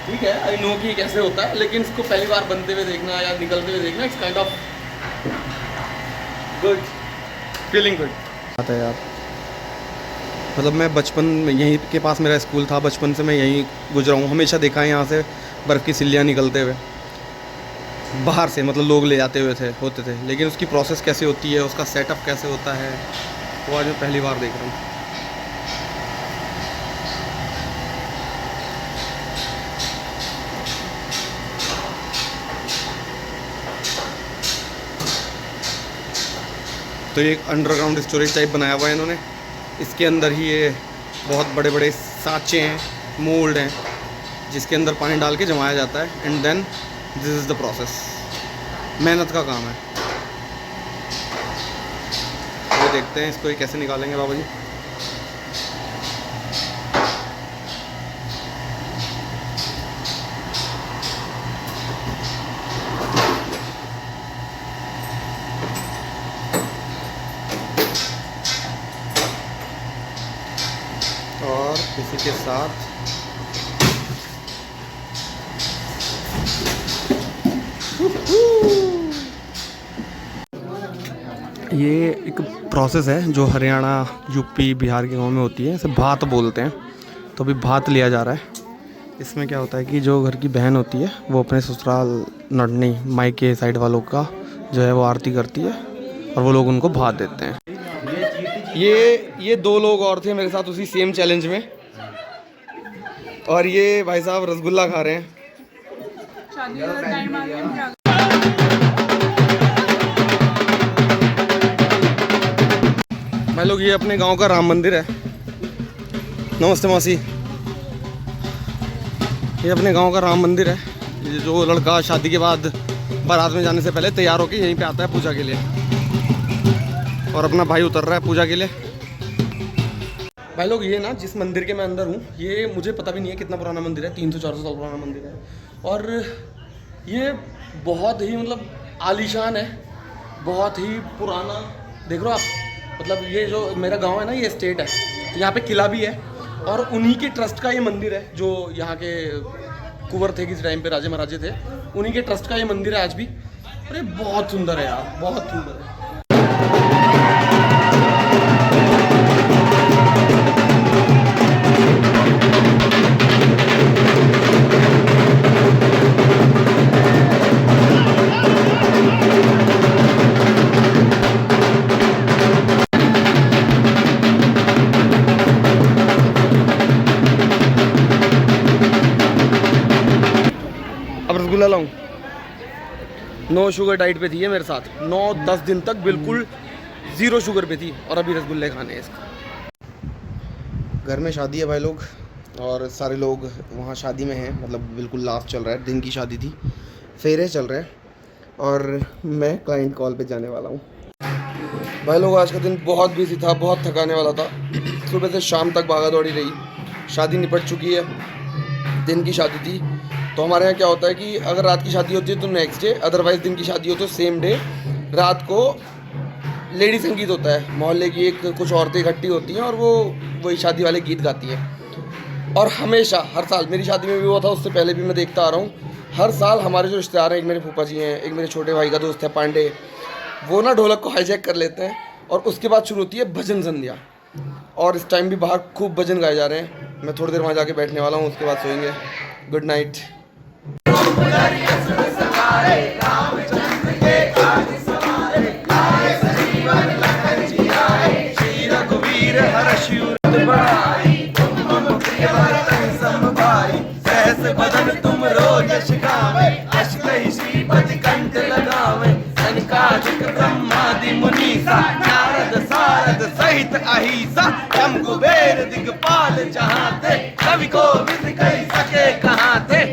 ठीक है, I know कि कैसे होता है, लेकिन इसको पहली बार बनते हुए देखना या निकलते हुए देखना, it's kind of good feeling, good बात है यार। मतलब मैं बचपन में यहीं के पास मेरा स्कूल था, बचपन से मैं यहीं गुजरा हूँ, हमेशा देखा है यहाँ से बर्फ़ की सिल्लियाँ निकलते हुए बाहर से, मतलब लोग ले जाते हुए होते थे, लेकिन उसकी प्रोसेस कैसे होती है, उसका सेटअप कैसे होता है, वो आज मैं पहली बार देख रहा हूँ। तो ये एक अंडरग्राउंड स्टोरेज टाइप बनाया हुआ है इन्होंने, इसके अंदर ही ये बहुत बड़े बड़े सांचे हैं, मोल्ड हैं, जिसके अंदर पानी डाल के जमाया जाता है, and then this is the process. मेहनत का काम है। ये देखते हैं इसको ये कैसे निकालेंगे बाबा जी। और इसी के साथ ये एक प्रोसेस है जो हरियाणा, यूपी, बिहार के गांव में होती है, इसे भात बोलते हैं। तो अभी भात लिया जा रहा है। इसमें क्या होता है कि जो घर की बहन होती है वो अपने ससुराल नड़नी मायके साइड वालों का जो है वो आरती करती है और वो लोग उनको भात देते हैं। ये दो लोग और थे मेरे साथ उसी सेम चैलेंज में, और ये भाई साहब रसगुल्ला खा रहे हैं। भाई लोग ये अपने गांव का राम मंदिर है। नमस्ते मौसी। ये अपने गांव का राम मंदिर है। ये जो लड़का शादी के बाद बारात में जाने से पहले तैयार होकर यहीं पे आता है पूजा के लिए, और अपना भाई उतर रहा है पूजा के लिए। भाई लोग ये ना जिस मंदिर के मैं अंदर हूँ, ये मुझे पता भी नहीं है कितना पुराना मंदिर है, 300-400 साल पुराना मंदिर है, और ये बहुत ही मतलब आलीशान है, बहुत ही पुराना। देख रहे हो आप, मतलब ये जो मेरा गांव है ना, ये स्टेट है, यहाँ पे किला भी है, और उन्हीं के ट्रस्ट का ये मंदिर है, जो यहाँ के कुंवर थे किस टाइम पे, राजे महाराजे थे, उन्हीं के ट्रस्ट का ये मंदिर है आज भी। अरे बहुत सुंदर है यार, बहुत सुंदर है। अब रसगुल्ला लाऊं। 9 शुगर डाइट पे थी ये मेरे साथ, 9-10 दिन तक बिल्कुल 0 शुगर पे थी, और अभी रसगुल्ले खाने हैं इसको। घर में शादी है भाई लोग, और सारे लोग वहाँ शादी में हैं, मतलब बिल्कुल लास्ट चल रहा है, दिन की शादी थी, फेरे चल रहे हैं, और मैं क्लाइंट कॉल पे जाने वाला हूँ। भाई लोग आज का दिन बहुत बिजी था, बहुत थकाने वाला था। सुबह से शाम तक भागा दौड़ी रही। शादी निपट चुकी है, दिन की शादी थी। तो हमारे यहाँ क्या होता है कि अगर रात की शादी होती है तो नेक्स्ट डे, अदरवाइज़ दिन की शादी हो तो सेम डे रात को लेडी संगीत होता है। मोहल्ले की एक कुछ औरतें इकट्ठी होती हैं और वो वही शादी वाले गीत गाती हैं। और हमेशा हर साल, मेरी शादी में भी हुआ था, उससे पहले भी मैं देखता आ रहा हूँ, हर साल हमारे जो रिश्तेदार हैं, एक मेरे फूफा जी हैं, एक मेरे छोटे भाई का दोस्त है पांडे, वो ना ढोलक को हाईजैक कर लेते हैं, और उसके बाद शुरू होती है भजन संध्या। और इस टाइम भी बाहर खूब भजन गाए जा रहे हैं। मैं थोड़ी देर वहाँ जाके बैठने वाला हूँ, उसके बाद सोएंगे। Good night. बदन तुम रोज शिकावे, अष्ट ही श्री पद कंठ लगावे, सनकादिक ब्रह्मादि मुनीसा, नारद सारद सहित अहिसा, यम कुबेर दिगपाल जहाँ थे, कवि को विद कही सके कहाँ थे।